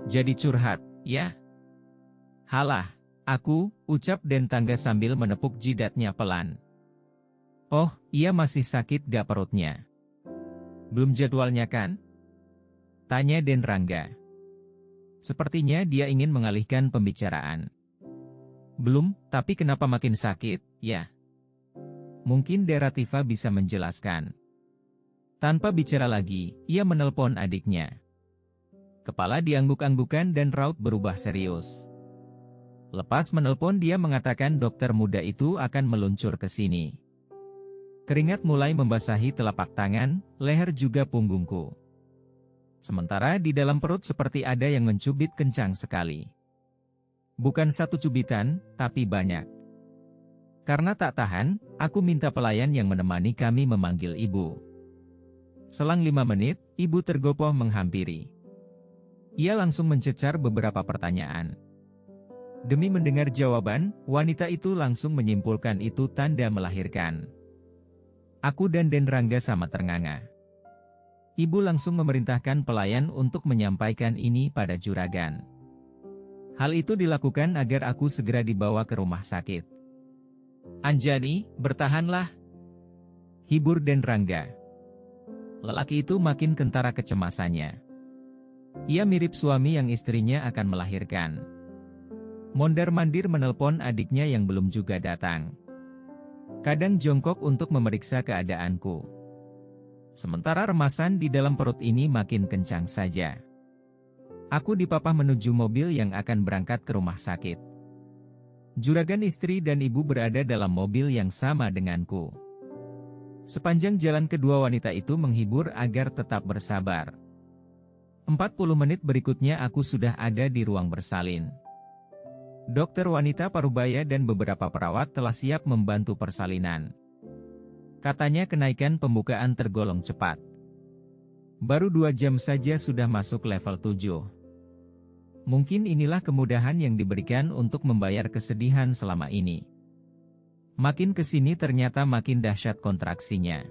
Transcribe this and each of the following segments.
Jadi curhat, ya? Halah, ucap Den Tangga sambil menepuk jidatnya pelan. Oh, iya masih sakit gak perutnya? Belum jadwalnya kan? Tanya Den Rangga. Sepertinya dia ingin mengalihkan pembicaraan. Belum, tapi kenapa makin sakit, ya? Mungkin Derativa bisa menjelaskan. Tanpa bicara lagi, ia menelpon adiknya. Kepala diangguk-anggukan dan raut berubah serius. Lepas menelpon dia mengatakan dokter muda itu akan meluncur ke sini. Keringat mulai membasahi telapak tangan, leher juga punggungku. Sementara di dalam perut seperti ada yang mencubit kencang sekali. Bukan satu cubitan, tapi banyak. Karena tak tahan, aku minta pelayan yang menemani kami memanggil ibu. Selang 5 menit, ibu tergopoh menghampiri. Ia langsung mencecar beberapa pertanyaan. Demi mendengar jawaban, wanita itu langsung menyimpulkan itu tanda melahirkan. Aku dan Den Rangga sama ternganga. Ibu langsung memerintahkan pelayan untuk menyampaikan ini pada juragan. Hal itu dilakukan agar aku segera dibawa ke rumah sakit. Anjani, bertahanlah. Hibur Den Rangga. Lelaki itu makin kentara kecemasannya. Ia mirip suami yang istrinya akan melahirkan. Mondar-mandir menelpon adiknya yang belum juga datang. Kadang jongkok untuk memeriksa keadaanku. Sementara remasan di dalam perut ini makin kencang saja. Aku dipapah menuju mobil yang akan berangkat ke rumah sakit. Juragan istri dan ibu berada dalam mobil yang sama denganku. Sepanjang jalan kedua wanita itu menghibur agar tetap bersabar. 40 menit berikutnya aku sudah ada di ruang bersalin. Dokter wanita parubaya dan beberapa perawat telah siap membantu persalinan. Katanya kenaikan pembukaan tergolong cepat. Baru 2 jam saja sudah masuk level 7. Mungkin inilah kemudahan yang diberikan untuk membayar kesedihan selama ini. Makin kesini ternyata makin dahsyat kontraksinya.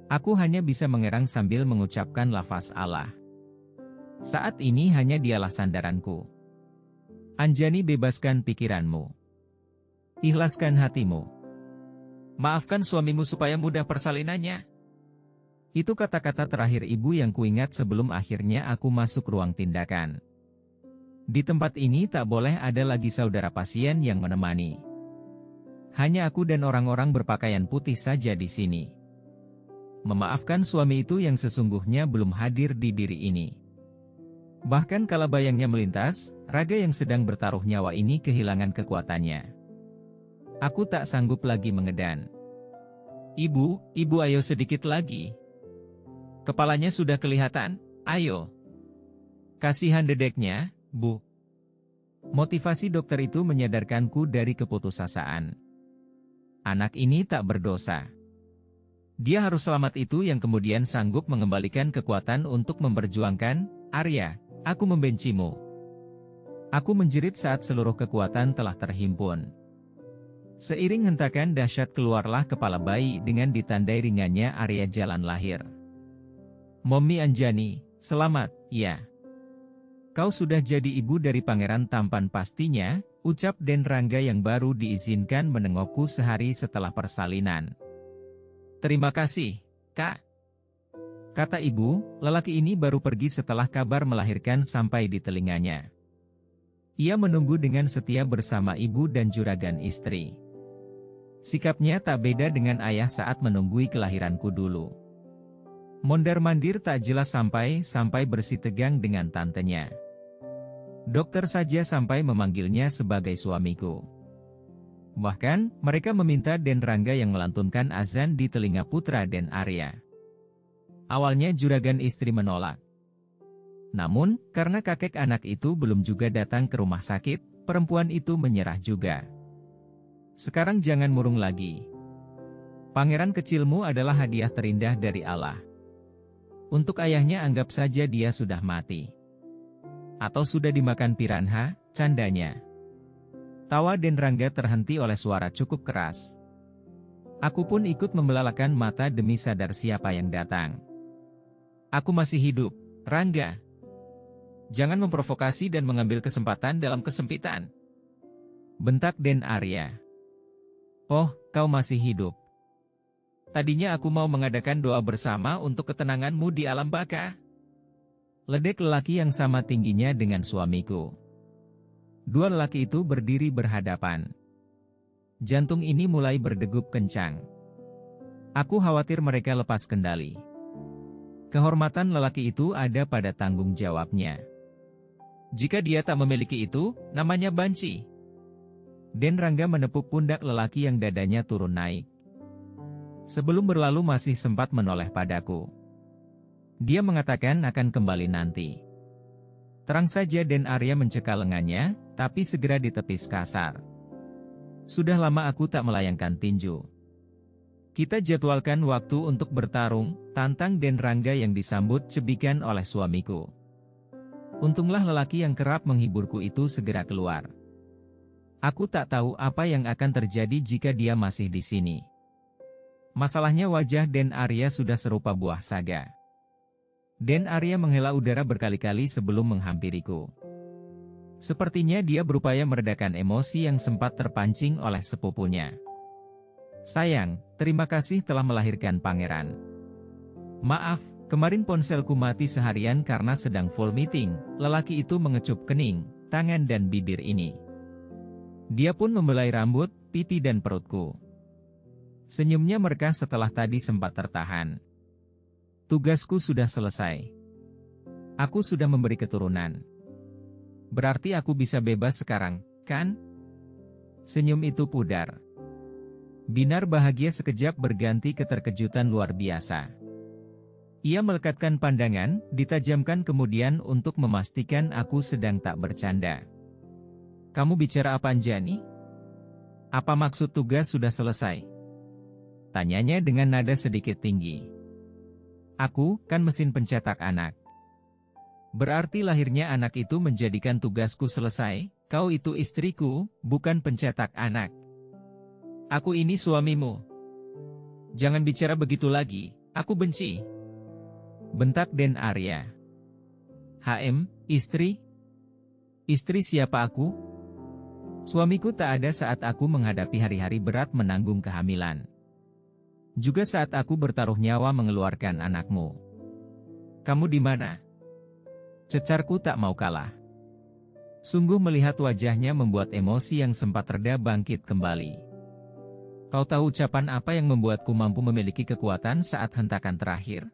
Aku hanya bisa mengerang sambil mengucapkan lafaz Allah. Saat ini hanya dialah sandaranku. Anjani, bebaskan pikiranmu. Ikhlaskan hatimu. Maafkan suamimu supaya mudah persalinannya. Itu kata-kata terakhir ibu yang kuingat sebelum akhirnya aku masuk ruang tindakan. Di tempat ini tak boleh ada lagi saudara pasien yang menemani. Hanya aku dan orang-orang berpakaian putih saja di sini. Memaafkan suami itu yang sesungguhnya belum hadir di diri ini. Bahkan kala bayangnya melintas, raga yang sedang bertaruh nyawa ini kehilangan kekuatannya. Aku tak sanggup lagi mengedan. Ibu ayo sedikit lagi. Kepalanya sudah kelihatan, ayo. Kasihan dedeknya, Bu. Motivasi dokter itu menyadarkanku dari keputusasaan. Anak ini tak berdosa. Dia harus selamat, itu yang kemudian sanggup mengembalikan kekuatan untuk memperjuangkan. Arya, aku membencimu. Aku menjerit saat seluruh kekuatan telah terhimpun. Seiring hentakan dahsyat keluarlah kepala bayi dengan ditandai ringannya Arya jalan lahir. Mommy Anjani, selamat, ya. Kau sudah jadi ibu dari pangeran tampan pastinya, ucap Den Rangga yang baru diizinkan menengokku sehari setelah persalinan. Terima kasih, Kak. Kata ibu, lelaki ini baru pergi setelah kabar melahirkan sampai di telinganya. Ia menunggu dengan setia bersama ibu dan juragan istri. Sikapnya tak beda dengan ayah saat menunggui kelahiranku dulu. Mondar-mandir tak jelas sampai bersih tegang dengan tantenya. Dokter saja sampai memanggilnya sebagai suamiku. Bahkan, mereka meminta Den Rangga yang melantunkan azan di telinga putra Den Arya. Awalnya juragan istri menolak. Namun, karena kakek anak itu belum juga datang ke rumah sakit, perempuan itu menyerah juga. Sekarang jangan murung lagi. Pangeran kecilmu adalah hadiah terindah dari Allah. Untuk ayahnya anggap saja dia sudah mati. Atau sudah dimakan piranha, candanya. Tawa Den Rangga terhenti oleh suara cukup keras. Aku pun ikut membelalakan mata demi sadar siapa yang datang. Aku masih hidup, Rangga. Jangan memprovokasi dan mengambil kesempatan dalam kesempitan. Bentak Den Arya. Oh, kau masih hidup. Tadinya aku mau mengadakan doa bersama untuk ketenanganmu di alam baka. Ledek lelaki yang sama tingginya dengan suamiku. Dua lelaki itu berdiri berhadapan. Jantung ini mulai berdegup kencang. Aku khawatir mereka lepas kendali. Kehormatan lelaki itu ada pada tanggung jawabnya. Jika dia tak memiliki itu, namanya banci. Den Rangga menepuk pundak lelaki yang dadanya turun naik. Sebelum berlalu masih sempat menoleh padaku. Dia mengatakan akan kembali nanti. Terang saja Den Arya mencekal lengannya, tapi segera ditepis kasar. Sudah lama aku tak melayangkan tinju. Kita jadwalkan waktu untuk bertarung, tantang Den Rangga yang disambut cebikan oleh suamiku. Untunglah lelaki yang kerap menghiburku itu segera keluar. Aku tak tahu apa yang akan terjadi jika dia masih di sini. Masalahnya wajah Den Arya sudah serupa buah saga. Den Arya menghela udara berkali-kali sebelum menghampiriku. Sepertinya dia berupaya meredakan emosi yang sempat terpancing oleh sepupunya. Sayang, terima kasih telah melahirkan pangeran. Maaf, kemarin ponselku mati seharian karena sedang full meeting. Lelaki itu mengecup kening, tangan dan bibir ini. Dia pun membelai rambut, pipi dan perutku. Senyumnya mereka setelah tadi sempat tertahan. Tugasku sudah selesai. Aku sudah memberi keturunan. Berarti aku bisa bebas sekarang, kan? Senyum itu pudar. Binar bahagia sekejap berganti keterkejutan luar biasa. Ia melekatkan pandangan, ditajamkan kemudian untuk memastikan aku sedang tak bercanda. Kamu bicara apa Anjani? Apa maksud tugas sudah selesai? Tanyanya dengan nada sedikit tinggi. Aku, kan mesin pencetak anak. Berarti lahirnya anak itu menjadikan tugasku selesai, kau itu istriku, bukan pencetak anak. Aku ini suamimu. Jangan bicara begitu lagi, aku benci. Bentak Den Arya. Istri? Istri siapa aku? Suamiku tak ada saat aku menghadapi hari-hari berat menanggung kehamilan. Juga saat aku bertaruh nyawa mengeluarkan anakmu. Kamu di mana? Cecarku tak mau kalah. Sungguh melihat wajahnya membuat emosi yang sempat reda bangkit kembali. Kau tahu ucapan apa yang membuatku mampu memiliki kekuatan saat hentakan terakhir?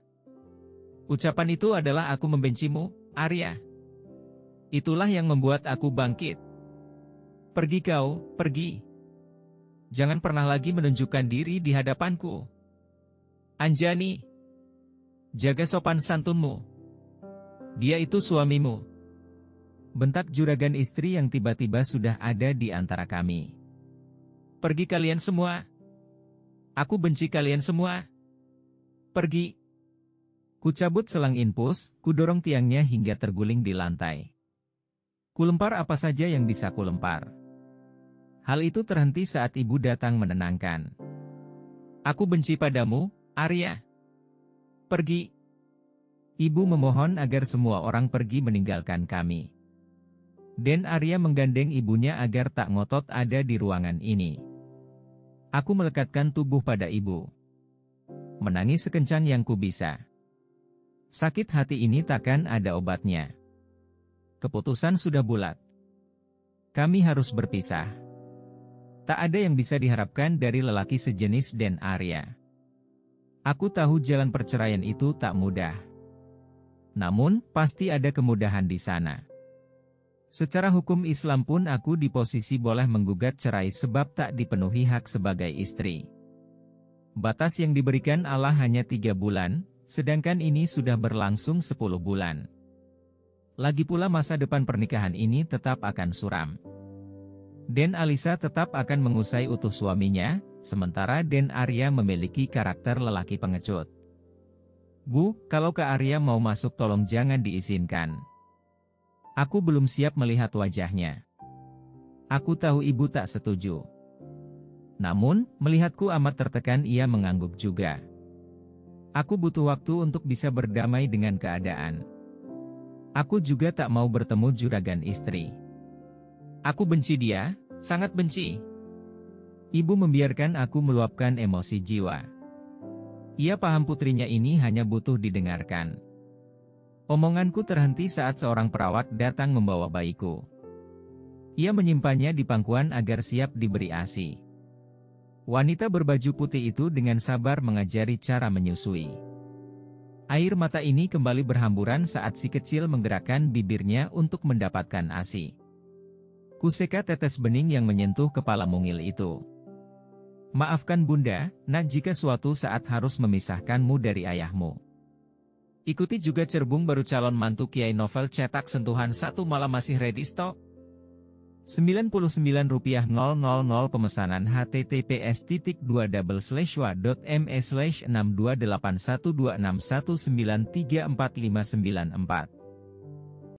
Ucapan itu adalah aku membencimu, Arya. Itulah yang membuat aku bangkit. Pergi kau, pergi. Jangan pernah lagi menunjukkan diri di hadapanku. Anjani, jaga sopan santunmu. Dia itu suamimu. Bentak juragan istri yang tiba-tiba sudah ada di antara kami. Pergi kalian semua. Aku benci kalian semua. Pergi. Kucabut selang infus, kudorong tiangnya hingga terguling di lantai. Kulempar apa saja yang bisa kulempar. Hal itu terhenti saat ibu datang menenangkan. Aku benci padamu, Arya. Pergi. Ibu memohon agar semua orang pergi meninggalkan kami. Den Arya menggandeng ibunya agar tak ngotot ada di ruangan ini. Aku melekatkan tubuh pada ibu. Menangis sekencang yang ku bisa. Sakit hati ini takkan ada obatnya. Keputusan sudah bulat. Kami harus berpisah. Tak ada yang bisa diharapkan dari lelaki sejenis Den Arya. Aku tahu jalan perceraian itu tak mudah. Namun, pasti ada kemudahan di sana. Secara hukum Islam pun aku di posisi boleh menggugat cerai sebab tak dipenuhi hak sebagai istri. Batas yang diberikan Allah hanya 3 bulan, sedangkan ini sudah berlangsung 10 bulan. Lagi pula masa depan pernikahan ini tetap akan suram. Den Alisa tetap akan mengusai utuh suaminya, sementara Den Arya memiliki karakter lelaki pengecut. Bu, kalau Kak Arya mau masuk tolong jangan diizinkan. Aku belum siap melihat wajahnya. Aku tahu ibu tak setuju. Namun, melihatku amat tertekan ia mengangguk juga. Aku butuh waktu untuk bisa berdamai dengan keadaan. Aku juga tak mau bertemu juragan istri. Aku benci dia, sangat benci. Ibu membiarkan aku meluapkan emosi jiwa. Ia paham putrinya ini hanya butuh didengarkan. Omonganku terhenti saat seorang perawat datang membawa bayiku. Ia menyimpannya di pangkuan agar siap diberi ASI. Wanita berbaju putih itu dengan sabar mengajari cara menyusui. Air mata ini kembali berhamburan saat si kecil menggerakkan bibirnya untuk mendapatkan ASI. Kuseka tetes bening yang menyentuh kepala mungil itu. Maafkan Bunda, nak jika suatu saat harus memisahkanmu dari ayahmu. Ikuti juga cerbung baru calon mantu Kiai Novel cetak sentuhan 1 malam masih ready stock. Rp99.000 pemesanan https://wa.me/62812619619345994